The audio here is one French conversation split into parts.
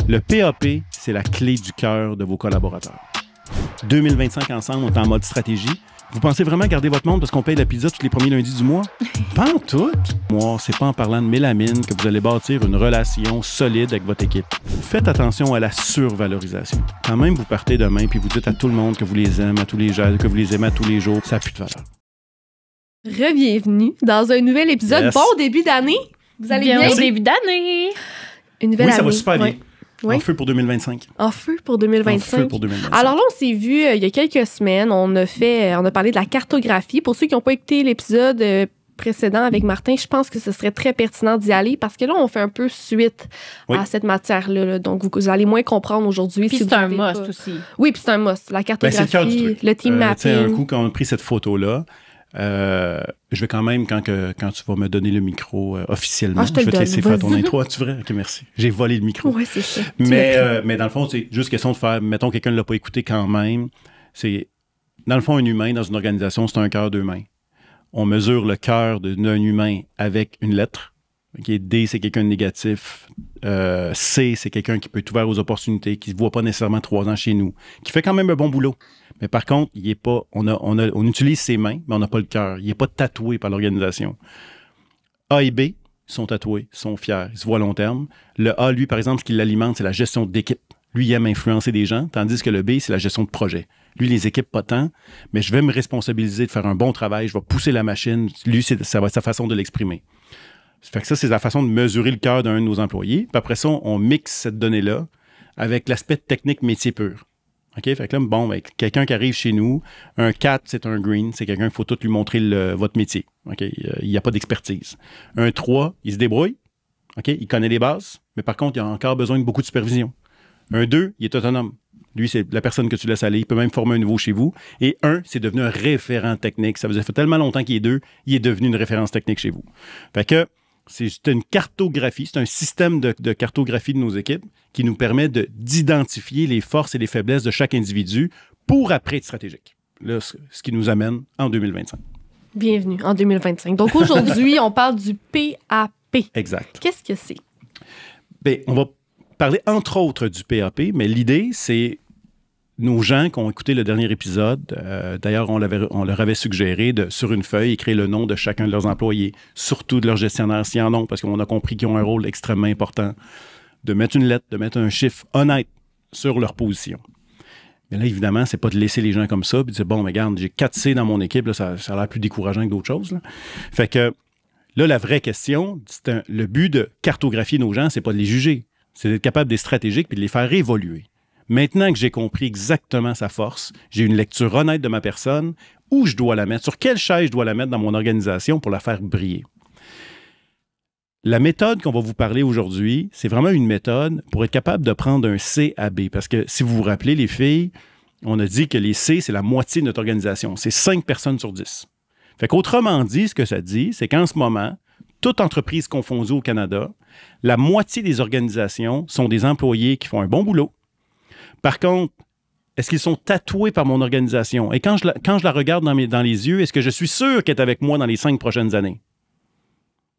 Le PAP, c'est la clé du cœur de vos collaborateurs. 2025 ensemble, on est en mode stratégie. Vous pensez vraiment garder votre monde parce qu'on paye la pizza tous les premiers lundis du mois? Pas en tout. Moi, c'est pas en parlant de mélamine que vous allez bâtir une relation solide avec votre équipe. Faites attention à la survalorisation. Quand même, vous partez demain puis vous dites à tout le monde que vous les aimez, que vous les aimez à tous les jours, ça n'a plus de valeur. Re-bienvenue dans un nouvel épisode. Yes. Bon début d'année. Vous allez bien? Merci. Début d'année. Une nouvelle Oui, année. ça va super bien. Ouais. Oui. En feu pour 2025. En feu pour 2025. En feu pour 2025. Alors là, on s'est vu il y a quelques semaines. On a parlé de la cartographie. Pour ceux qui n'ont pas écouté l'épisode précédent avec Martin, je pense que ce serait très pertinent d'y aller parce que là, on fait un peu suite à cette matière-là. Là. Donc, vous allez moins comprendre aujourd'hui. Puis si c'est vous un avez must pas... aussi. Oui, puis c'est un must. La Ben, cartographie, c'est le cœur du truc. le team mapping. Un coup, quand on a pris cette photo-là, je vais quand même, quand tu vas me donner le micro officiellement, je te vais le te laisser donne, faire ton vas-y. intro. Tu vrai? OK, merci. J'ai volé le micro. Oui, c'est ça. Mais dans le fond, c'est juste question de faire, mettons, quelqu'un ne l'a pas écouté quand même. C'est, dans le fond, un humain dans une organisation, c'est un cœur deux mains. On mesure le cœur d'un humain avec une lettre. Okay? D, c'est quelqu'un de négatif. C, c'est quelqu'un qui peut être ouvert aux opportunités, qui ne voit pas nécessairement 3 ans chez nous, qui fait quand même un bon boulot. Mais par contre, il est pas, on utilise ses mains, mais on n'a pas le cœur. Il n'est pas tatoué par l'organisation. A et B sont tatoués, sont fiers, ils se voient à long terme. Le A, lui, par exemple, ce qui l'alimente, c'est la gestion d'équipe. Lui, il aime influencer des gens, tandis que le B, c'est la gestion de projet. Lui, les équipes, pas tant, mais je vais me responsabiliser de faire un bon travail, je vais pousser la machine. Lui, ça va être sa façon de l'exprimer. Fait que ça, c'est la façon de mesurer le cœur d'un de nos employés. Puis après ça, on mixe cette donnée-là avec l'aspect technique métier pur. OK? Fait que là, bon, ben, quelqu'un qui arrive chez nous, un 4, c'est un green, c'est quelqu'un qu'il faut tout lui montrer votre métier. OK? Il n'y a pas d'expertise. Un 3, il se débrouille. OK? Il connaît les bases, mais par contre, il a encore besoin de beaucoup de supervision. Un 2, il est autonome. Lui, c'est la personne que tu laisses aller. Il peut même former un nouveau chez vous. Et 1, c'est devenu un référent technique. Ça fait tellement longtemps qu'il est 2, il est devenu une référence technique chez vous. Fait que c'est une cartographie, c'est un système de cartographie de nos équipes qui nous permet d'identifier les forces et les faiblesses de chaque individu pour après être stratégique. Là, ce qui nous amène en 2025. Bienvenue en 2025. Donc aujourd'hui, on parle du PAP. Exact. Qu'est-ce que c'est? Bien, on va parler entre autres du PAP, mais l'idée, c'est nos gens qui ont écouté le dernier épisode, d'ailleurs, on leur avait suggéré de, sur une feuille, écrire le nom de chacun de leurs employés, surtout de leurs gestionnaires, s'il y en a, parce qu'on a compris qu'ils ont un rôle extrêmement important, de mettre une lettre, de mettre un chiffre honnête sur leur position. Mais là, évidemment, c'est pas de laisser les gens comme ça, puis de dire, bon, mais regarde, j'ai 4 C dans mon équipe, là, ça a l'air plus décourageant que d'autres choses. Là. Fait que là, la vraie question, le but de cartographier nos gens, c'est pas de les juger, c'est d'être capable d'être stratégique puis de les faire évoluer. Maintenant que j'ai compris exactement sa force, j'ai une lecture honnête de ma personne, où je dois la mettre, sur quelle chaise je dois la mettre dans mon organisation pour la faire briller. La méthode qu'on va vous parler aujourd'hui, c'est vraiment une méthode pour être capable de prendre un C à B. Parce que si vous vous rappelez, les filles, on a dit que les C, c'est la moitié de notre organisation. C'est 5 personnes sur 10. Fait qu'autrement dit, ce que ça dit, c'est qu'en ce moment, toute entreprise confondue au Canada, la moitié des organisations sont des employés qui font un bon boulot. Par contre, est-ce qu'ils sont tatoués par mon organisation? Et quand je la regarde dans les yeux, est-ce que je suis sûr qu'elle est avec moi dans les 5 prochaines années?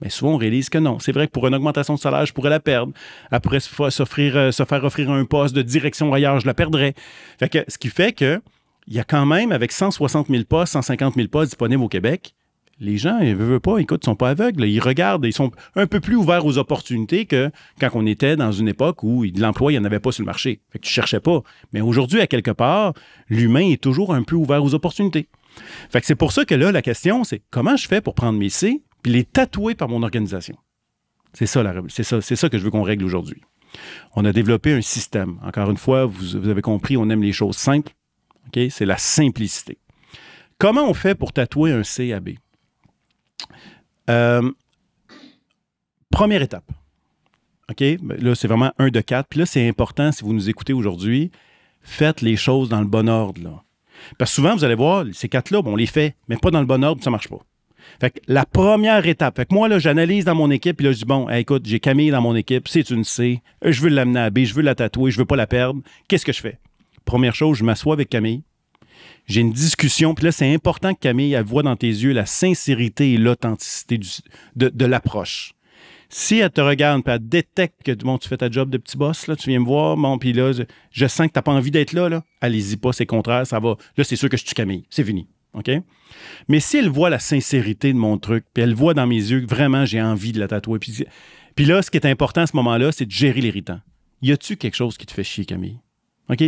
Mais souvent, on réalise que non. C'est vrai que pour une augmentation de salaire, je pourrais la perdre. Elle pourrait se faire offrir un poste de direction ailleurs, je la perdrais. Fait que, ce qui fait qu'il y a quand même, avec 160 000 postes, 150 000 postes disponibles au Québec, les gens, ils ne veulent pas, écoute, ils ne sont pas aveugles. Là. Ils regardent, ils sont un peu plus ouverts aux opportunités que quand on était dans une époque où l'emploi, il n'y en avait pas sur le marché. Fait que tu ne cherchais pas. Mais aujourd'hui, à quelque part, l'humain est toujours un peu ouvert aux opportunités. Fait que c'est pour ça que là, la question, c'est comment je fais pour prendre mes C puis les tatouer par mon organisation? C'est ça que je veux qu'on règle aujourd'hui. On a développé un système. Encore une fois, vous avez compris, on aime les choses simples. Okay? C'est la simplicité. Comment on fait pour tatouer un C à B? Première étape. OK? Là, c'est vraiment 1 de 4. Puis là, c'est important, si vous nous écoutez aujourd'hui, faites les choses dans le bon ordre. Là. Parce que souvent, vous allez voir, ces 4-là, on les fait, mais pas dans le bon ordre, ça ne marche pas. Fait que la première étape, fait que moi, là, j'analyse dans mon équipe, puis là, je dis, bon, écoute, j'ai Camille dans mon équipe, c'est une C, je veux l'amener à B, je veux la tatouer, je veux pas la perdre. Qu'est-ce que je fais? Première chose, je m'assois avec Camille. J'ai une discussion, puis là, c'est important que Camille, elle voit dans tes yeux la sincérité et l'authenticité de l'approche. Si elle te regarde puis elle détecte que bon, tu fais ta job de petit boss, là, tu viens me voir, bon, puis là, je sens que tu n'as pas envie d'être là, allez-y pas, c'est contraire, ça va. Là, c'est sûr que je suis Camille, c'est fini. OK? Mais si elle voit la sincérité de mon truc, puis elle voit dans mes yeux que vraiment j'ai envie de la tatouer, puis là, ce qui est important à ce moment-là, c'est de gérer l'irritant. Y a-tu quelque chose qui te fait chier, Camille? OK?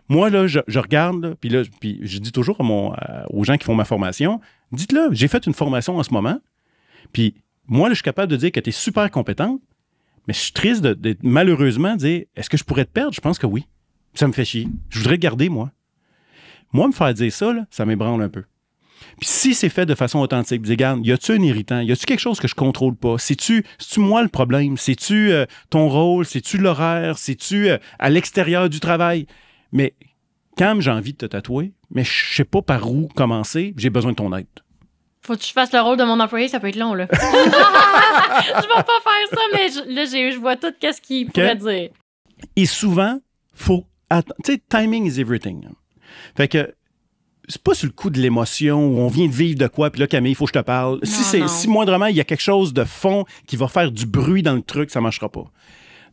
Moi, là, je regarde, puis je dis toujours aux gens qui font ma formation, dites-le, j'ai fait une formation en ce moment, puis moi, là, je suis capable de dire que tu es super compétente, mais je suis triste de malheureusement dire, est-ce que je pourrais te perdre? Je pense que oui. Ça me fait chier. Je voudrais te garder, moi. Moi, me faire dire ça, là, ça m'ébranle un peu. Puis si c'est fait de façon authentique, dis, regarde, y a-tu un irritant? Y a-tu quelque chose que je contrôle pas? C'est-tu moi le problème? C'est-tu ton rôle? C'est-tu l'horaire? C'est-tu à l'extérieur du travail? Mais quand j'ai envie de te tatouer, mais je sais pas par où commencer, j'ai besoin de ton aide. Faut que je fasse le rôle de mon employé, ça peut être long, là. Je vais pas faire ça, mais je vois tout qu'est-ce qu'il pourrait dire. Et souvent, faut attendre. Tu sais, timing is everything. Fait que c'est pas sur le coup de l'émotion où on vient de vivre de quoi, puis là, Camille, il faut que je te parle. Si moindrement, il y a quelque chose de fond qui va faire du bruit dans le truc, ça marchera pas.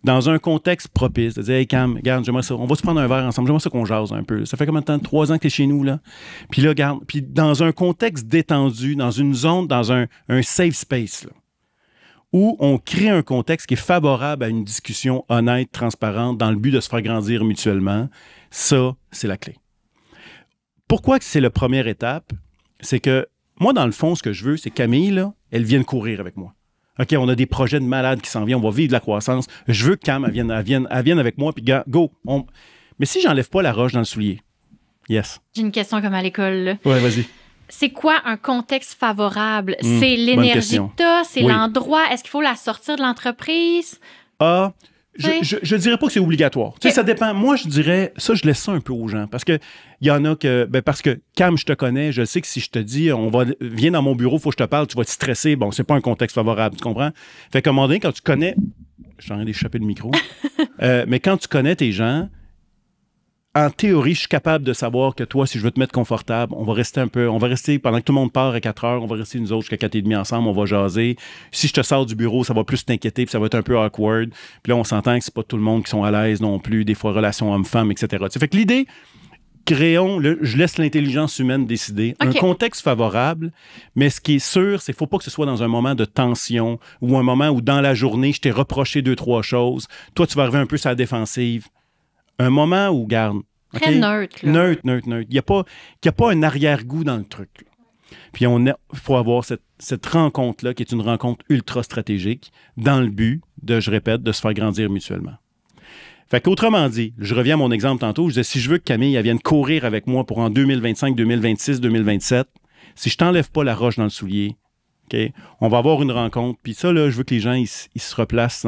Dans un contexte propice, de dire, hey Cam, regarde, j'aimerais ça, on va se prendre un verre ensemble, j'aimerais ça qu'on jase un peu. Ça fait combien de temps? 3 ans que tu es chez nous, là? Puis là, regarde, puis dans un contexte détendu, dans une zone, dans un safe space, là, où on crée un contexte qui est favorable à une discussion honnête, transparente, dans le but de se faire grandir mutuellement, ça, c'est la clé. Pourquoi que c'est la première étape? C'est que moi, dans le fond, ce que je veux, c'est que Camille, là, elle vienne courir avec moi. OK, on a des projets de malades qui s'en viennent, on va vivre de la croissance. Je veux que Cam, elle vienne avec moi, puis go. Mais si j'enlève pas la roche dans le soulier, yes. J'ai une question comme à l'école, là. Ouais, vas-y. C'est quoi un contexte favorable? C'est l'énergie que t'as? C'est l'endroit? Est-ce qu'il faut la sortir de l'entreprise? Je dirais pas que c'est obligatoire. Tu sais, ça dépend. Moi, je dirais, ça, je laisse ça un peu aux gens. Parce que il y en a que, parce que Cam, je te connais, je sais que si je te dis, viens dans mon bureau, il faut que je te parle, tu vas te stresser. Bon, c'est pas un contexte favorable, tu comprends? Fait qu'à un moment donné, quand tu connais, je suis en train d'échapper le micro, mais quand tu connais tes gens, en théorie, je suis capable de savoir que toi, si je veux te mettre confortable, on va rester pendant que tout le monde part à 4 heures, on va rester nous autres jusqu'à 4h30 ensemble, on va jaser. Si je te sors du bureau, ça va plus t'inquiéter, puis ça va être un peu awkward. Puis là, on s'entend que c'est pas tout le monde qui sont à l'aise non plus, des fois, relations hommes-femmes, etc. Fait que l'idée, je laisse l'intelligence humaine décider. Okay. Un contexte favorable, mais ce qui est sûr, c'est qu'il ne faut pas que ce soit dans un moment de tension ou un moment où, dans la journée, je t'ai reproché 2-3 choses. Toi, tu vas arriver un peu sur la défensive. Un moment où, garde. Très neutre. Neutre. Il n'y a pas un arrière-goût dans le truc. Là. Puis il faut avoir cette rencontre-là, qui est une rencontre ultra stratégique, dans le but, je répète, de se faire grandir mutuellement. Fait qu'autrement dit, je reviens à mon exemple tantôt, je disais, si je veux que Camille elle vienne courir avec moi pour en 2025, 2026, 2027, si je t'enlève pas la roche dans le soulier, okay, on va avoir une rencontre. Puis ça, là, je veux que les gens ils se replacent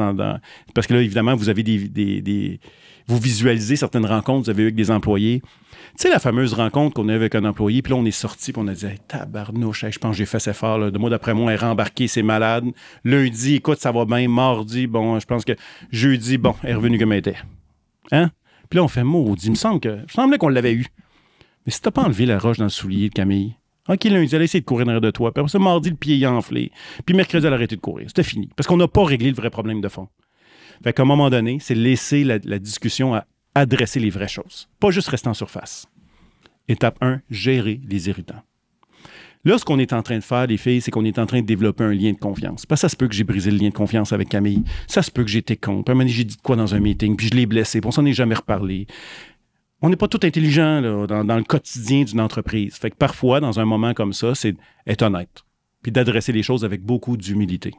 parce que là, évidemment, vous avez vous visualisez certaines rencontres, vous avez eu avec des employés. Tu sais, la fameuse rencontre qu'on a avec un employé, puis là, on est sorti, puis on a dit hey, « tabarnouche, je pense que j'ai fait assez fort. » De moi, d'après moi, elle est rembarquée, c'est malade. Lundi, écoute, ça va bien. Mardi, bon, je pense que jeudi, bon, elle est revenue comme elle était. Hein? Puis là, on fait maudit. Il me semblait qu'on l'avait eu. Mais si t'as pas enlevé la roche dans le soulier de Camille, OK, lundi, elle a essayé de courir derrière de toi. Puis après ça, mardi, le pied est enflé. Puis mercredi, elle a arrêté de courir. C'était fini. Parce qu'on n'a pas réglé le vrai problème de fond. Fait qu'à un moment donné, c'est laisser la discussion à adresser les vraies choses. Pas juste rester en surface. Étape 1, gérer les irritants. Là, ce qu'on est en train de faire, les filles, c'est qu'on est en train de développer un lien de confiance. Parce que ça se peut que j'ai brisé le lien de confiance avec Camille. Ça se peut que j'ai été con. Puis à un moment donné, j'ai dit de quoi dans un meeting, puis je l'ai blessé, puis on s'en est jamais reparlé. On n'est pas tout intelligent là, dans le quotidien d'une entreprise. Fait que parfois, dans un moment comme ça, c'est être honnête. Puis d'adresser les choses avec beaucoup d'humilité.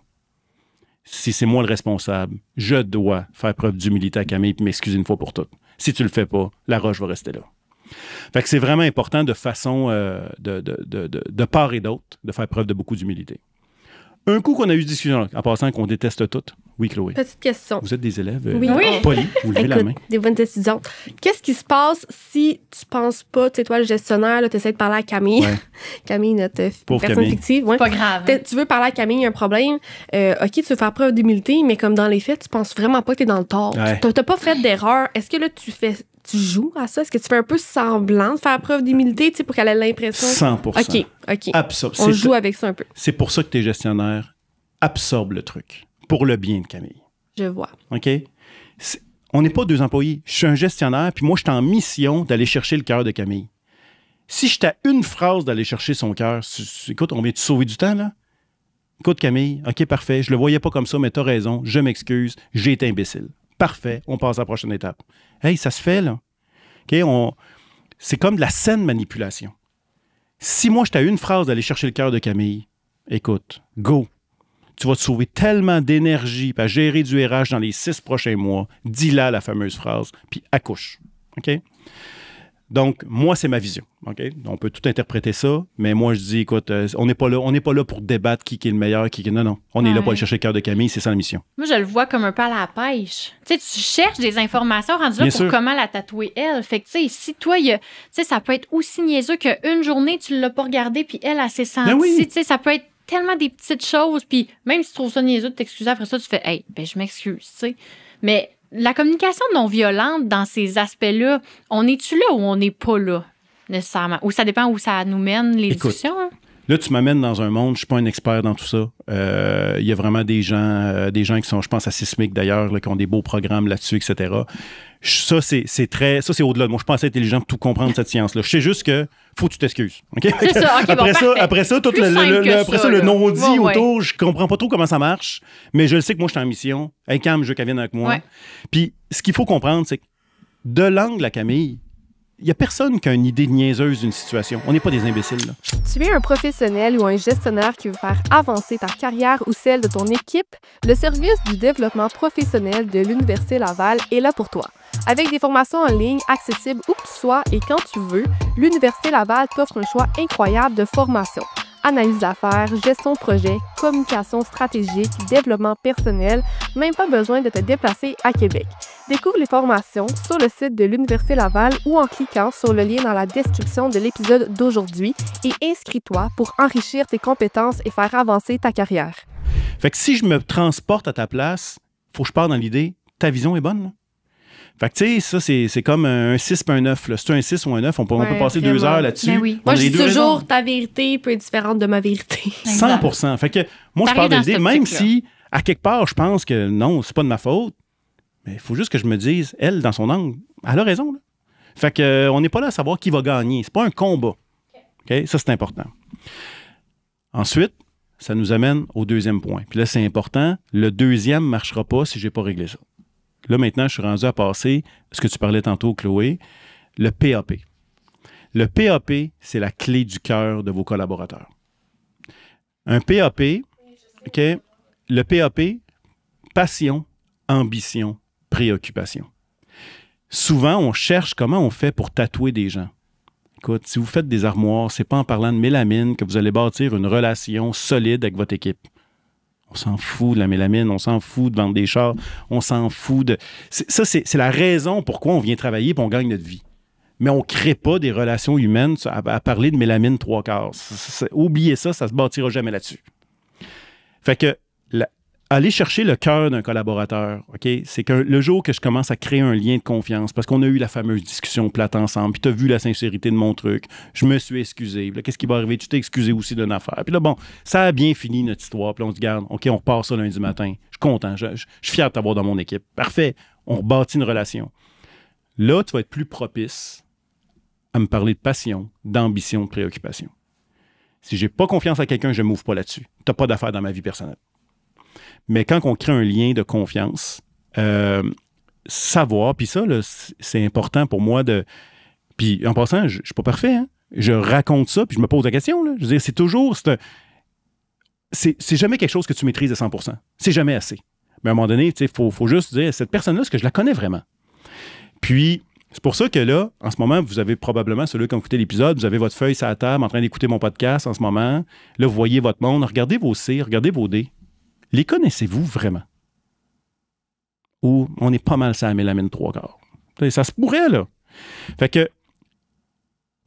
Si c'est moi le responsable, je dois faire preuve d'humilité à Camille et m'excuser une fois pour toutes. Si tu le fais pas, la roche va rester là. Fait que c'est vraiment important de façon de part et d'autre de faire preuve de beaucoup d'humilité. Un coup qu'on a eu une discussion, en passant qu'on déteste toutes. Oui, Chloé. Petite question. Vous êtes des élèves polis, vous levez la main. Des bonnes étudiantes. Qu'est-ce qui se passe si tu penses pas, tu sais, toi, le gestionnaire, tu essaies de parler à Camille. Ouais. Camille, notre personne Camille. fictive. Ouais. Pas grave. Tu veux parler à Camille, il y a un problème. OK, tu veux faire preuve d'humilité, mais comme dans les faits, tu penses vraiment pas que tu es dans le tort. Ouais. Tu n'as pas fait d'erreur. Est-ce que là, tu joues à ça? Est-ce que tu fais un peu semblant de faire preuve d'humilité, tu sais, pour qu'elle ait l'impression? 100%. OK. Absorbe. On joue avec ça un peu. C'est pour ça que tu es gestionnaire. Absorbe le truc. pour le bien de Camille. Je vois. OK? On n'est pas deux employés. Je suis un gestionnaire, puis moi, je suis en mission d'aller chercher le cœur de Camille. Si j'étais à une phrase d'aller chercher son cœur, écoute, on vient de sauver du temps, là? Écoute, Camille, OK, parfait, je le voyais pas comme ça, mais tu as raison, je m'excuse, j'ai été imbécile. Parfait, on passe à la prochaine étape. Hey, ça se fait, là. OK, c'est comme de la saine manipulation. Si moi, j'étais à une phrase d'aller chercher le cœur de Camille, écoute, go. Tu vas te sauver tellement d'énergie à gérer du RH dans les 6 prochains mois. Dis-la la fameuse phrase, puis accouche. OK? Donc, moi, c'est ma vision. OK? On peut tout interpréter ça, mais moi, je dis, écoute, on n'est pas là pour débattre qui est le meilleur, qui est... Non. On est là pour aller chercher le cœur de Camille, c'est ça la mission. Moi, je le vois comme un peu à la pêche. Tu sais, tu cherches des informations rendues là pour comment la tatouer elle. Fait que, tu sais, si toi, tu sais, ça peut être aussi niaiseux qu'une journée, tu ne l'as pas regardé, puis elle s'est sentie. Ben oui. Tu sais, ça peut être tellement des petites choses, puis même si tu trouves ça niaiseux de t'excuser après ça, tu fais « Hey, ben je m'excuse », tu sais. Mais la communication non violente dans ces aspects-là, on est-tu là ou on n'est pas là, nécessairement? Ou ça dépend où ça nous mène, les discussions, hein? Là, tu m'amènes dans un monde, je ne suis pas un expert dans tout ça. Il y a vraiment des gens qui sont, je pense à Sismic d'ailleurs, là, qui ont des beaux programmes là-dessus, etc. Ça, c'est au-delà de moi. Je suis pas assez intelligent pour tout comprendre cette science-là. Je sais juste que faut que tu t'excuses. Okay? C'est ça, OK, après ça, tout le non-dit autour, je comprends pas trop comment ça marche, mais je le sais que moi, je suis en mission. Hey, Cam, je veux qu'elle vienne avec moi. Ouais. Puis, ce qu'il faut comprendre, c'est que de l'angle à Camille, il n'y a personne qui a une idée niaiseuse d'une situation. On n'est pas des imbéciles, là. Tu es un professionnel ou un gestionnaire qui veut faire avancer ta carrière ou celle de ton équipe? Le service du développement professionnel de l'Université Laval est là pour toi. Avec des formations en ligne accessibles où que tu sois et quand tu veux, l'Université Laval t'offre un choix incroyable de formations. Analyse d'affaires, gestion de projet, communication stratégique, développement personnel, même pas besoin de te déplacer à Québec. Découvre les formations sur le site de l'Université Laval ou en cliquant sur le lien dans la description de l'épisode d'aujourd'hui et inscris-toi pour enrichir tes compétences et faire avancer ta carrière. Fait que si je me transporte à ta place, faut que je parte dans l'idée, ta vision est bonne, là. Fait que, tu sais, ça, c'est comme un 6 et un 9. Là. Si tu as un 6 ou un 9, on peut passer vraiment 2 heures là-dessus. Ben oui. Moi, je dis toujours, ta vérité peut être différente de ma vérité. 100%. Fait que, moi, je parle de l'idée, même si, à quelque part, je pense que non, c'est pas de ma faute, mais il faut juste que je me dise, elle, dans son angle, elle a raison. Là. Fait que, on n'est pas là à savoir qui va gagner. C'est pas un combat. Okay? Ça, c'est important. Ensuite, ça nous amène au deuxième point. Puis là, c'est important. Le deuxième ne marchera pas si je n'ai pas réglé ça. Là, maintenant, je suis rendu à passer, ce que tu parlais tantôt, Chloé, le PAP. Le PAP, c'est la clé du cœur de vos collaborateurs. Un PAP, OK, le PAP, passion, ambition, préoccupation. Souvent, on cherche comment on fait pour tatouer des gens. Écoute, si vous faites des armoires, c'est pas en parlant de mélamine que vous allez bâtir une relation solide avec votre équipe. On s'en fout de la mélamine, on s'en fout de vendre des chars, on s'en fout de... Ça, c'est la raison pourquoi on vient travailler et on gagne notre vie. Mais on ne crée pas des relations humaines à parler de mélamine 3/4. Oubliez ça, ça ne se bâtira jamais là-dessus. Fait que, aller chercher le cœur d'un collaborateur, OK, c'est que le jour que je commence à créer un lien de confiance, parce qu'on a eu la fameuse discussion plate ensemble, puis tu as vu la sincérité de mon truc, je me suis excusé. Là, qu'est-ce qui va arriver? Tu t'es excusé aussi d'une affaire. Puis là, bon, ça a bien fini notre histoire. Puis on se garde, OK, on repart ça lundi matin. Je suis content, je suis fier de t'avoir dans mon équipe. Parfait, on rebâtit une relation. Là, tu vas être plus propice à me parler de passion, d'ambition, de préoccupation. Si j'ai pas confiance à quelqu'un, je ne m'ouvre pas là-dessus. Tu n'as pas d'affaires dans ma vie personnelle. Mais quand on crée un lien de confiance, savoir, puis ça, là, c'est important pour moi de... Puis en passant, je ne suis pas parfait, hein? Je raconte ça, puis je me pose la question. Là. Je veux dire, c'est toujours... C'est jamais quelque chose que tu maîtrises à 100%. C'est jamais assez. Mais à un moment donné, il faut juste dire, cette personne-là, est-ce que je la connais vraiment? Puis, c'est pour ça que là, en ce moment, vous avez probablement, celui qui a écouté l'épisode, vous avez votre feuille sur la table en train d'écouter mon podcast en ce moment. Là, vous voyez votre monde. Regardez vos C, regardez vos D. Les connaissez-vous vraiment? Ou on est pas mal ça à mélamine 3/4. Ça se pourrait, là. Fait que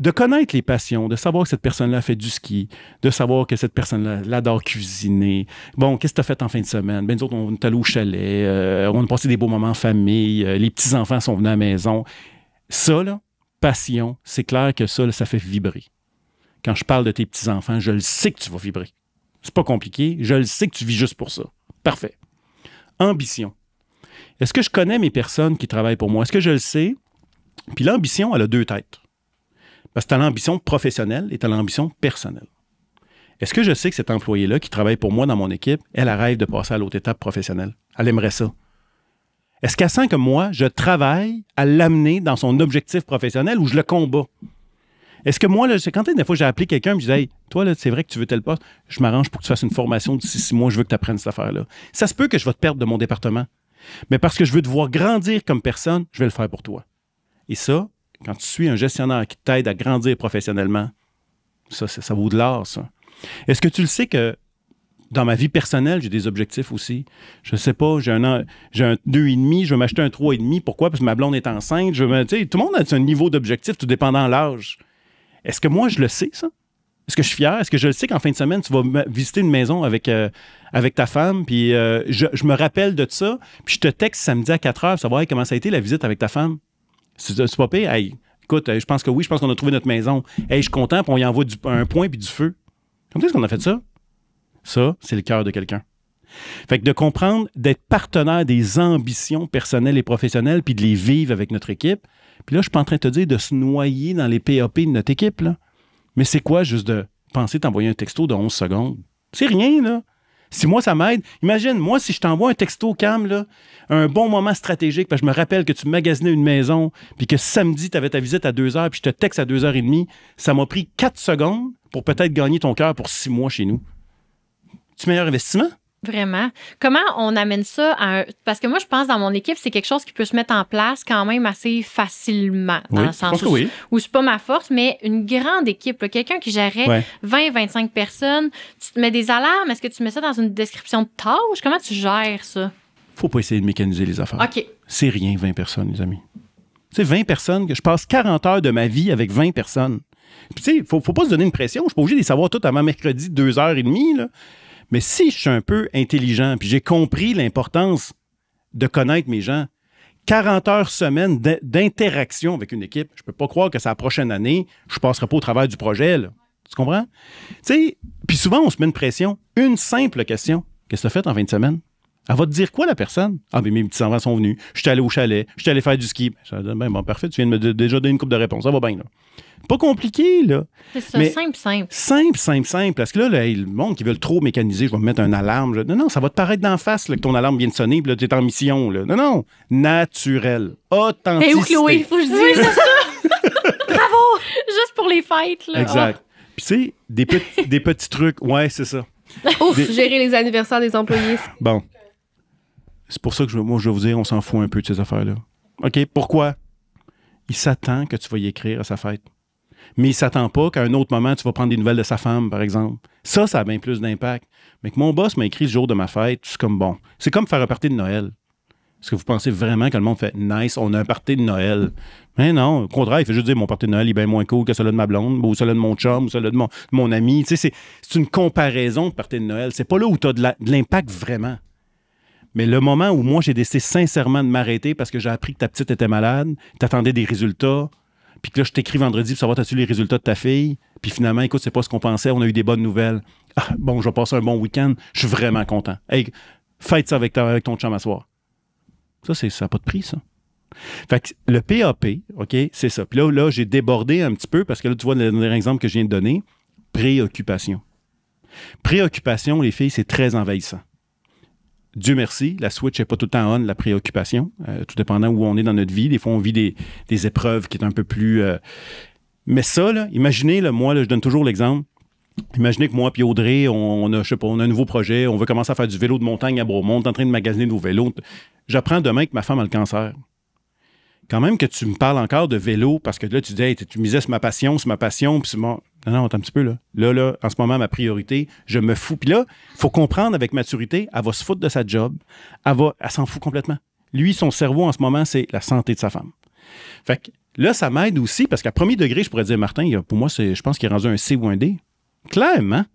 de connaître les passions, de savoir que cette personne-là fait du ski, de savoir que cette personne-là l'adore cuisiner. Bon, qu'est-ce que tu as fait en fin de semaine? Ben, nous autres, on est allés au chalet, on a passé des beaux moments en famille, les petits-enfants sont venus à la maison. Ça, là, passion, c'est clair que ça, là, ça fait vibrer. Quand je parle de tes petits-enfants, je le sais que tu vas vibrer. C'est pas compliqué. Je le sais que tu vis juste pour ça. Parfait. Ambition. Est-ce que je connais mes personnes qui travaillent pour moi? Est-ce que je le sais? Puis l'ambition, elle a 2 têtes. Parce que tu as l'ambition professionnelle et tu as l'ambition personnelle. Est-ce que je sais que cet employé-là qui travaille pour moi dans mon équipe, elle rêve de passer à l'autre étape professionnelle? Elle aimerait ça. Est-ce qu'elle sent que moi, je travaille à l'amener dans son objectif professionnel ou je le combats? Est-ce que moi, là, quand des fois j'ai appelé quelqu'un et je disais, hey, toi, là, c'est vrai que tu veux tel poste, je m'arrange pour que tu fasses une formation d'ici 6 mois, je veux que tu apprennes cette affaire-là. Ça se peut que je vais te perdre de mon département. Mais parce que je veux te voir grandir comme personne, je vais le faire pour toi. Et ça, quand tu suis un gestionnaire qui t'aide à grandir professionnellement, ça vaut de l'or, ça. Est-ce que tu le sais que dans ma vie personnelle, j'ai des objectifs aussi? Je ne sais pas, j'ai un 2,5, je veux m'acheter un 3,5. Pourquoi? Parce que ma blonde est enceinte. Tout le monde a un niveau d'objectif, tout dépendant de l'âge. Est-ce que moi, je le sais, ça? Est-ce que je suis fier? Est-ce que je le sais qu'en fin de semaine, tu vas visiter une maison avec ta femme, puis je me rappelle de ça, puis je te texte samedi à 4 heures pour savoir comment ça a été la visite avec ta femme? C'est pas pire? Hey, écoute, je pense que oui, je pense qu'on a trouvé notre maison. Hey, je suis content, puis on y envoie un point puis du feu. Comment est-ce qu'on a fait ça? Ça, c'est le cœur de quelqu'un. Fait que de comprendre, d'être partenaire des ambitions personnelles et professionnelles, puis de les vivre avec notre équipe. Puis là, je suis pas en train de te dire de se noyer dans les PAP de notre équipe, là. Mais c'est quoi juste de penser t'envoyer un texto de 11 secondes? C'est rien, là. Si moi, ça m'aide, imagine, moi, si je t'envoie un texto, Cam, là, un bon moment stratégique, parce que je me rappelle que tu magasinais une maison, puis que samedi, tu avais ta visite à 2h, puis je te texte à 2h30, ça m'a pris 4 secondes pour peut-être gagner ton cœur pour 6 mois chez nous. C'est meilleur investissement? Vraiment. Comment on amène ça à un... Parce que moi, je pense dans mon équipe, c'est quelque chose qui peut se mettre en place quand même assez facilement. Dans le sens où c'est pas ma force, mais une grande équipe. Là, quelqu'un qui gérait 20-25 personnes, tu te mets des alarmes. Est-ce que tu mets ça dans une description de tâche? Comment tu gères ça? Faut pas essayer de mécaniser les affaires. OK. C'est rien, 20 personnes, les amis. C'est 20 personnes, que je passe 40 heures de ma vie avec 20 personnes. Puis tu sais, faut pas se donner une pression. Je suis pas obligé de les savoir toutes avant mercredi, 2h30, là. Mais si je suis un peu intelligent, puis j'ai compris l'importance de connaître mes gens, 40 heures semaine d'interaction avec une équipe, je peux pas croire que c'est la prochaine année, je passerai pas au travers du projet, là. Tu comprends? Tu sais, puis souvent, on se met une pression. Une simple question. Qu'est-ce que tu as fait en fin de semaine? Elle va te dire quoi, la personne? Ah, mais mes petits-enfants sont venus. Je suis allé au chalet. Je suis allé faire du ski. Ben, bon, parfait, tu viens de me déjà donner une couple de réponses. Ça va bien, là. Pas compliqué, là. C'est ça, mais simple. Simple. Parce que là, le monde qui veut trop mécaniser, je vais me mettre une alarme. Non, ça va te paraître d'en face là, que ton alarme vient de sonner, puis là, tu es en mission. Là. Non. Naturel. Authenticité. Et où Chloé, il faut que je dise. Oui, c'est ça. Bravo! Juste pour les fêtes, là. Exact. Puis tu sais, des petits trucs. Ouais, c'est ça. Gérer les anniversaires des employés. Bon. C'est pour ça que moi, je vais vous dire, on s'en fout un peu de ces affaires-là. OK, pourquoi? Il s'attend que tu vas y écrire à sa fête. Mais il ne s'attend pas qu'à un autre moment, tu vas prendre des nouvelles de sa femme, par exemple. Ça a bien plus d'impact. Mais que mon boss m'a écrit le jour de ma fête, c'est comme bon. C'est comme faire un party de Noël. Est-ce que vous pensez vraiment que le monde fait « Nice, on a un party de Noël ». Mais non, au contraire, il fait juste dire « Mon party de Noël est bien moins cool que celui de ma blonde, ou celui de mon chum, ou celui de mon ami ». Tu sais, c'est une comparaison de party de Noël. C'est pas là où tu as de l'impact vraiment. Mais le moment où moi, j'ai décidé sincèrement de m'arrêter parce que j'ai appris que ta petite était malade, tu attendais des résultats, puis que là, je t'écris vendredi pour savoir, as-tu les résultats de ta fille? Puis finalement, écoute, c'est pas ce qu'on pensait, on a eu des bonnes nouvelles. Ah, bon, je vais passer un bon week-end, je suis vraiment content. Hey, fête ça avec ton chum à soir. Ça n'a pas de prix, ça. Fait que le PAP, OK, c'est ça. Puis là, j'ai débordé un petit peu parce que là, tu vois, le dernier exemple que je viens de donner, préoccupation. Préoccupation, les filles, c'est très envahissant. Dieu merci, la switch n'est pas tout le temps on, la préoccupation, tout dépendant où on est dans notre vie. Des fois, on vit des épreuves qui est un peu plus... Mais ça, là, imaginez, là, moi, là, je donne toujours l'exemple. Imaginez que moi et Audrey, on a un nouveau projet, on veut commencer à faire du vélo de montagne à Bromont, on est en train de magasiner nos vélos. J'apprends demain que ma femme a le cancer. Quand même que tu me parles encore de vélo, parce que là, tu dis, hey, tu misais sur ma passion, puis c'est bon. Non, attends un petit peu, là. Là, en ce moment, ma priorité, je me fous. Puis là, il faut comprendre avec maturité, elle va se foutre de sa job. Elle s'en fout complètement. Lui, son cerveau, en ce moment, c'est la santé de sa femme. Fait que là, ça m'aide aussi, parce qu'à premier degré, je pourrais dire, Martin, pour moi, je pense qu'il est rendu un C ou un D. Clairement.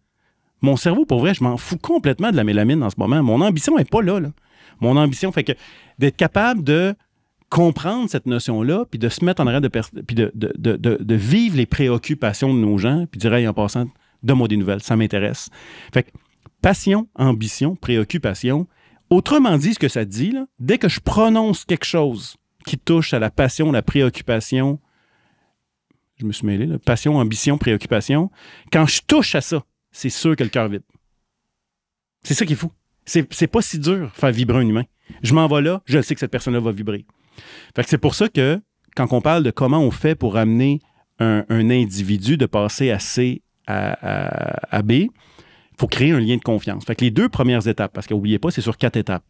Mon cerveau, pour vrai, je m'en fous complètement de la mélamine en ce moment. Mon ambition n'est pas là. Mon ambition fait que d'être capable de comprendre cette notion-là, puis de se mettre en arrière puis de vivre les préoccupations de nos gens, puis dire, hey, en passant, donne-moi des nouvelles, ça m'intéresse. Fait que passion, ambition, préoccupation, Autrement dit, ce que ça dit, là, dès que je prononce quelque chose qui touche à la passion, la préoccupation, je me suis mêlé, là, passion, ambition, préoccupation, quand je touche à ça, c'est sûr que le cœur vibre. C'est ça qui est fou. C'est pas si dur faire vibrer un humain. Je m'en vais là, je sais que cette personne-là va vibrer. Fait que c'est pour ça que quand on parle de comment on fait pour amener un individu de passer à C à B, il faut créer un lien de confiance. Fait que les 2 premières étapes, parce qu'oubliez pas, c'est sur 4 étapes.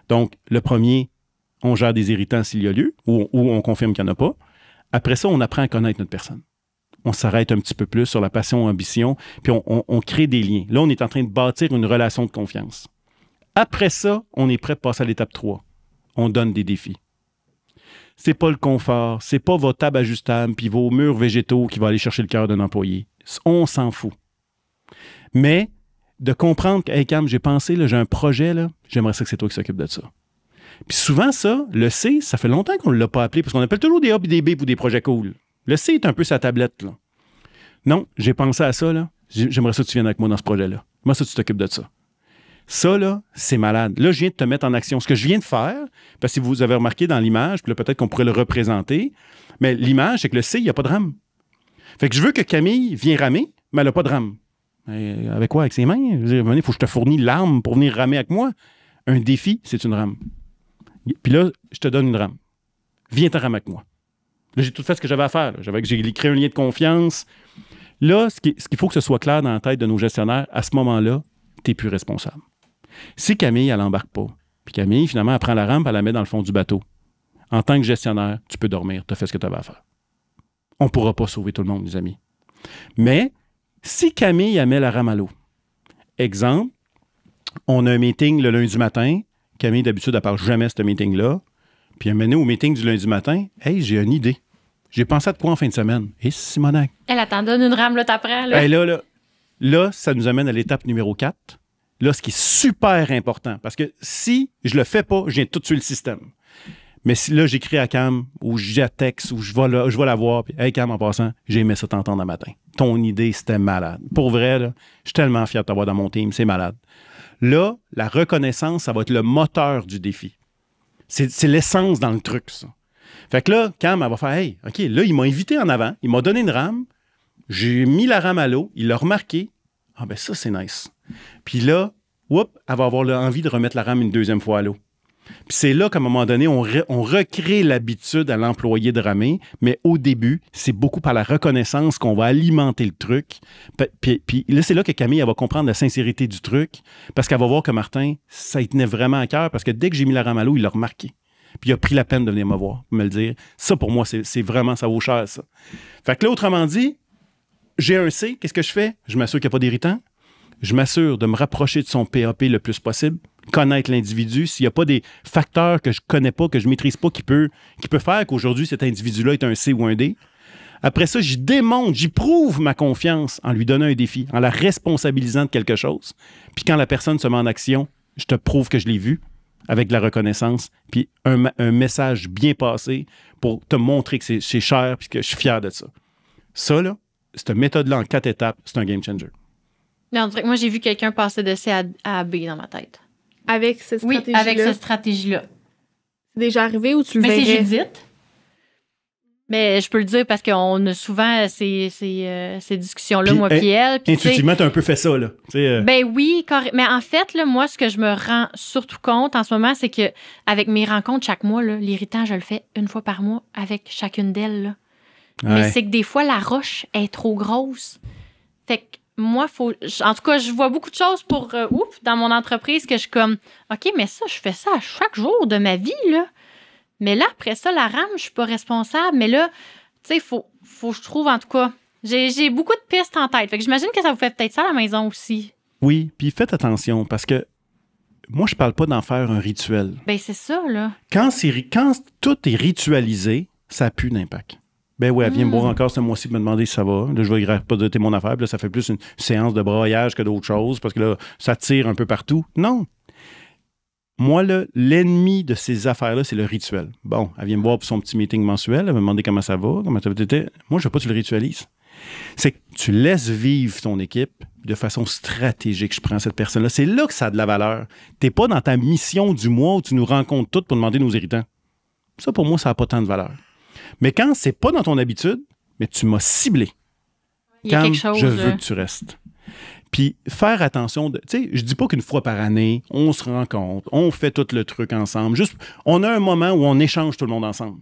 Donc, le premier, on gère des irritants s'il y a lieu, ou on confirme qu'il n'y en a pas. Après ça, on apprend à connaître notre personne. On s'arrête un petit peu plus sur la passion, ambition, puis on crée des liens. Là, on est en train de bâtir une relation de confiance. Après ça, on est prêt à passer à l'étape 3. On donne des défis. C'est pas le confort, c'est pas votre table ajustable puis vos murs végétaux qui vont aller chercher le cœur d'un employé. On s'en fout. Mais de comprendre que, hey Cam, j'ai pensé, là, j'ai un projet, là, j'aimerais ça que c'est toi qui s'occupe de ça. Puis souvent, ça, le C, ça fait longtemps qu'on ne l'a pas appelé parce qu'on appelle toujours des A et des B pour des projets cool. Le C est un peu sa tablette, là. Non, j'ai pensé à ça, là. J'aimerais ça que tu viennes avec moi dans ce projet-là. Moi, ça, tu t'occupes de ça. Ça, là, c'est malade. Là, je viens de te mettre en action. Ce que je viens de faire, parce que vous avez remarqué dans l'image, puis là, peut-être qu'on pourrait le représenter, mais l'image, c'est que le C, il n'y a pas de rame. Fait que je veux que Camille vienne ramer, mais elle n'a pas de rame. Avec quoi? Avec ses mains? Il faut que je te fournis l'arme pour venir ramer avec moi. Un défi, c'est une rame. Puis là, je te donne une rame. Viens te ramer avec moi. Là, j'ai tout fait ce que j'avais à faire. J'ai créé un lien de confiance. Là, ce qu'il faut que ce soit clair dans la tête de nos gestionnaires, à ce moment-là, tu n'es plus responsable. Si Camille, elle n'embarque pas, puis Camille, finalement, elle prend la rampe, elle la met dans le fond du bateau. En tant que gestionnaire, tu peux dormir, tu as fait ce que tu avais à faire. On ne pourra pas sauver tout le monde, les amis. Mais si Camille, elle met la rame à l'eau, exemple, on a un meeting le lundi matin, Camille, d'habitude, elle ne parle jamais de ce meeting-là, puis elle mène au meeting du lundi matin, « Hey, j'ai une idée. J'ai pensé à de quoi en fin de semaine? » Et Simonac. Elle t'en donne une rame, là, t'apprends, là. Hey, là, ça nous amène à l'étape numéro 4. Là, ce qui est super important, parce que si je le fais pas, je viens tout de suite le système. Mais si là, j'écris à Cam, ou j'ai texte, ou je vais la voir, puis « Hey, Cam, en passant, j'ai aimé ça t'entendre un matin. Ton idée, c'était malade. Pour vrai, là, je suis tellement fier de t'avoir dans mon team, c'est malade. » Là, la reconnaissance, ça va être le moteur du défi. C'est l'essence dans le truc, ça. Fait que là, Cam, elle va faire « Hey, OK, là, il m'a invité en avant, il m'a donné une rame, j'ai mis la rame à l'eau, il l'a remarqué. Ah, ben ça, c'est nice. » Puis là, elle va avoir envie de remettre la rame une deuxième fois à l'eau. Puis c'est là qu'à un moment donné, on recrée l'habitude à l'employé de ramer, mais au début, c'est beaucoup par la reconnaissance qu'on va alimenter le truc. Puis là, c'est là que Camille, elle va comprendre la sincérité du truc, parce qu'elle va voir que Martin, ça y tenait vraiment à cœur, parce que dès que j'ai mis la rame à l'eau, il l'a remarqué. Puis il a pris la peine de venir me voir, me le dire. Ça, pour moi, c'est vraiment, ça vaut cher, ça. Fait que là, autrement dit, j'ai un C, qu'est-ce que je fais? Je m'assure qu'il n'y a pas d'irritant. Je m'assure de me rapprocher de son PAP le plus possible, connaître l'individu. S'il n'y a pas des facteurs que je ne connais pas, que je ne maîtrise pas, qui peut faire qu'aujourd'hui, cet individu-là est un C ou un D. Après ça, j'y démontre, j'y prouve ma confiance en lui donnant un défi, en la responsabilisant de quelque chose. Puis quand la personne se met en action, je te prouve que je l'ai vu avec de la reconnaissance, puis un message bien passé pour te montrer que c'est cher puis que je suis fier de ça. Ça, là, cette méthode-là en 4 étapes, c'est un game changer. Non, on dirait que moi, j'ai vu quelqu'un passer de C à B dans ma tête. Avec cette stratégie-là? Oui, avec cette stratégie-là. C'est déjà arrivé ou tu le verrais? Mais c'est Judith. Mais je peux le dire parce qu'on a souvent ces discussions-là, moi puis elle. Puis, intuitivement, tu as un peu fait ça, là. Ben oui, mais en fait, là, moi, ce que je me rends surtout compte en ce moment, c'est que avec mes rencontres chaque mois, l'irritant, je le fais une fois par mois avec chacune d'elles. Là. Ouais. Mais c'est que des fois, la roche est trop grosse. Fait que moi, en tout cas, je vois beaucoup de choses dans mon entreprise que je suis comme, OK, mais ça, je fais ça à chaque jour de ma vie, là. Mais là, après ça, la rame, je suis pas responsable. Mais là, tu sais, faut que je trouve, en tout cas, j'ai beaucoup de pistes en tête. Fait que j'imagine que ça vous fait peut-être ça à la maison aussi. Oui, puis faites attention, parce que moi, je parle pas d'en faire un rituel. Ben c'est ça, là. Quand tout est ritualisé, ça n'a plus d'impact. Ben oui, elle vient me boire encore ce mois-ci pour me demander si ça va. Là, je vais pas doter mon affaire. Puis là, ça fait plus une séance de broyage que d'autres choses parce que là, ça tire un peu partout. Non. Moi, là, l'ennemi de ces affaires-là, c'est le rituel. Bon, elle vient me voir pour son petit meeting mensuel. Elle va me demander comment ça va, comment ça été. Moi, je veux pas que tu le ritualises. C'est que tu laisses vivre ton équipe, de façon stratégique, je prends cette personne-là. C'est là que ça a de la valeur. Tu n'es pas dans ta mission du mois où tu nous rencontres toutes pour demander nos irritants. Ça, pour moi, ça n'a pas tant de valeur. Mais quand c'est pas dans ton habitude, mais tu m'as ciblé. Il y a Quand quelque chose. je veux que tu restes. Puis faire attention, tu sais, je dis pas qu'une fois par année, on se rencontre, on fait tout le truc ensemble. Juste, on a un moment où on échange tout le monde ensemble.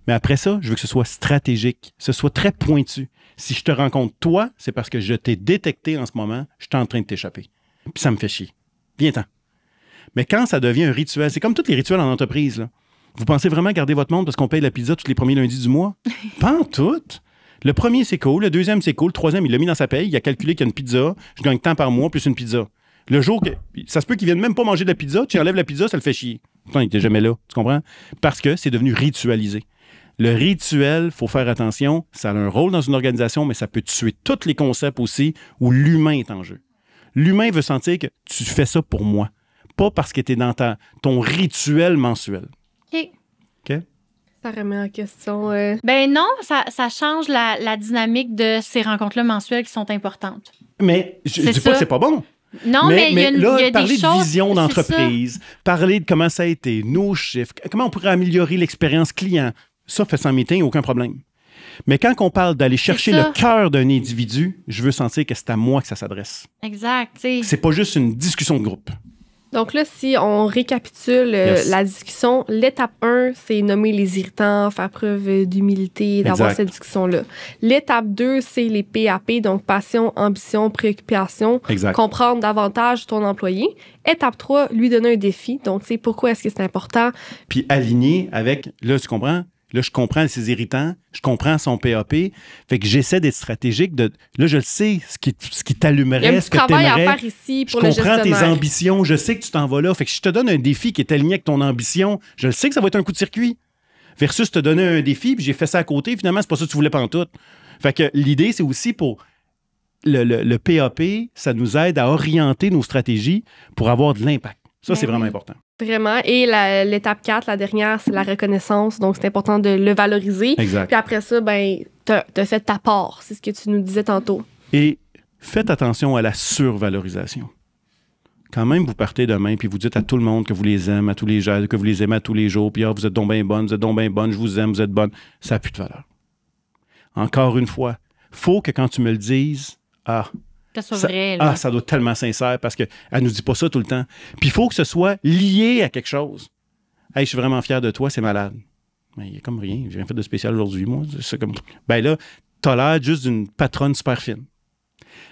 Mais après ça, je veux que ce soit stratégique, ce soit très pointu. Si je te rencontre toi, c'est parce que je t'ai détecté en ce moment, je suis en train de t'échapper. Puis ça me fait chier. Viens-t'en. Mais quand ça devient un rituel, c'est comme tous les rituels en entreprise, là. Vous pensez vraiment garder votre monde parce qu'on paye la pizza tous les premiers lundis du mois? Pas en tout. Le premier, c'est cool. Le deuxième, c'est cool. Le troisième, il l'a mis dans sa paye. Il a calculé qu'il y a une pizza. Je gagne tant par mois plus une pizza. Le jour que... Ça se peut qu'il vienne même pas manger de la pizza. Tu enlèves la pizza, ça le fait chier. Pourtant, il n'était jamais là. Tu comprends? Parce que c'est devenu ritualisé. Le rituel, il faut faire attention. Ça a un rôle dans une organisation, mais ça peut tuer tous les concepts aussi où l'humain est en jeu. L'humain veut sentir que tu fais ça pour moi. Pas parce que tu es dans ton rituel mensuel. OK. OK? Ça remet en question. Ben non, ça change la dynamique de ces rencontres-là mensuelles qui sont importantes. Mais je C'est dis pas ça. que c'est pas bon. Non, mais il y a des parler choses... de vision c'est d'entreprise, parler de comment ça a été, nos chiffres, comment on pourrait améliorer l'expérience client, ça fait sans meeting, aucun problème. Mais quand on parle d'aller chercher ça. le cœur d'un individu, je veux sentir que c'est à moi que ça s'adresse. Ça. Exact. Tu sais. C'est pas juste une discussion de groupe. Donc là, si on récapitule Yes. la discussion, l'étape 1, c'est nommer les irritants, faire preuve d'humilité, d'avoir Exact. cette discussion-là. L'étape 2, c'est les PAP, donc passion, ambition, préoccupation, Exact. comprendre davantage ton employé. Étape 3, lui donner un défi. Donc, tu sais, pourquoi est-ce que c'est important? Puis aligner avec, là, tu comprends? Là, je comprends ses irritants, je comprends son PAP. Fait que j'essaie d'être stratégique. Là, je le sais, ce qui Il y a un t'allumerait, petit ce que travail à t'aimerais. faire ici Je pour le comprends tes gestionnaire. ambitions, je sais que tu t'en vas là. Fait que si je te donne un défi qui est aligné avec ton ambition, je le sais que ça va être un coup de circuit. Versus te donner un défi, puis j'ai fait ça à côté, finalement, c'est pas ça que tu voulais pantoute. Fait que l'idée, c'est aussi pour le PAP, ça nous aide à orienter nos stratégies pour avoir de l'impact. Ça, c'est vraiment important. Vraiment. Et l'étape 4, la dernière, c'est la reconnaissance. Donc, c'est important de le valoriser. Exact. Puis après ça, ben, t'as fait ta part. C'est ce que tu nous disais tantôt. Et faites attention à la survalorisation. Quand même, vous partez demain puis vous dites à tout le monde que vous les aimez, à tous les gens, que vous les aimez à tous les jours, puis vous êtes donc bien bonne, vous êtes donc bien bonne, je vous aime, vous êtes bonne. Ça n'a plus de valeur. Encore une fois, faut que quand tu me le dises, Que ça soit vrai. Là. ça doit être tellement sincère parce qu'elle ne nous dit pas ça tout le temps. Puis il faut que ce soit lié à quelque chose. Hey, je suis vraiment fier de toi, c'est malade. Mais il n'y a comme rien. J'ai rien fait de spécial aujourd'hui, moi. C'est comme... Ben là, t'as l'air juste d'une patronne super fine.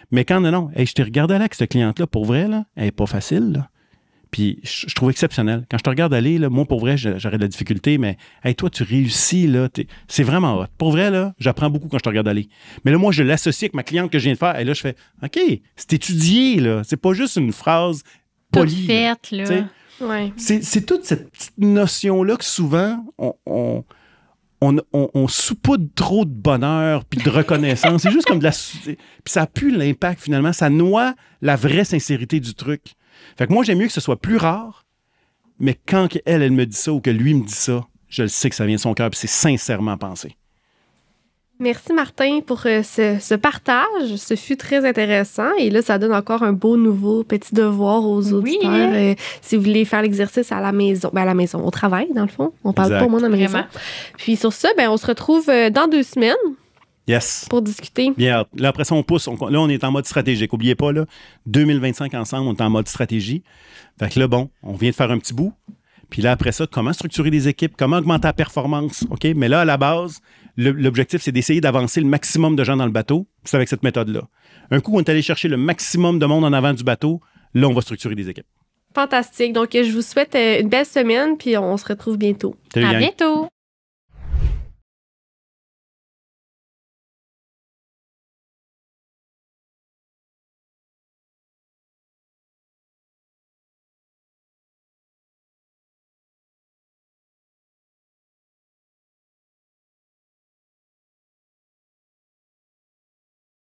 Mais quand non, hey, je t'ai regardé là avec cette cliente-là, pour vrai, là, elle n'est pas facile. Là. Puis je trouve exceptionnel. Quand je te regarde aller, là, moi, pour vrai, j'aurais de la difficulté, mais hey, toi, tu réussis, là. C'est vraiment hot. Pour vrai, là, j'apprends beaucoup quand je te regarde aller. Mais là, moi, je l'associe avec ma cliente que je viens de faire. Et là, je fais OK, c'est étudié, là. C'est pas juste une phrase polie. Toute faite, là. T'sais. Ouais. C'est toute cette petite notion-là que souvent, on saupoudre trop de bonheur puis de reconnaissance. C'est juste comme de la... Puis ça pue l'impact, finalement. Ça noie la vraie sincérité du truc. Fait que moi, j'aime mieux que ce soit plus rare, mais quand elle me dit ça ou que lui me dit ça, je le sais que ça vient de son cœur puis c'est sincèrement pensé. Merci, Martin, pour ce partage. Ce fut très intéressant. Et là, ça donne encore un beau nouveau petit devoir aux auditeurs. Oui. Si vous voulez faire l'exercice à la maison, ben à la maison, au travail, dans le fond. On parle Exact. pas au monde à la maison. Vraiment. Puis sur ça, ben, on se retrouve dans 2 semaines Yes. pour discuter. Bien, là, après ça, on pousse. Là, on est en mode stratégique. N'oubliez pas, là, 2025 ensemble, on est en mode stratégie. Fait que là, bon, on vient de faire un petit bout. Puis là, après ça, comment structurer des équipes, comment augmenter la performance, OK? Mais là, à la base, l'objectif, c'est d'essayer d'avancer le maximum de gens dans le bateau. C'est avec cette méthode-là. Un coup, on est allé chercher le maximum de monde en avant du bateau. Là, on va structurer des équipes. Fantastique. Donc, je vous souhaite une belle semaine, puis on se retrouve bientôt. Salut, À gang. bientôt.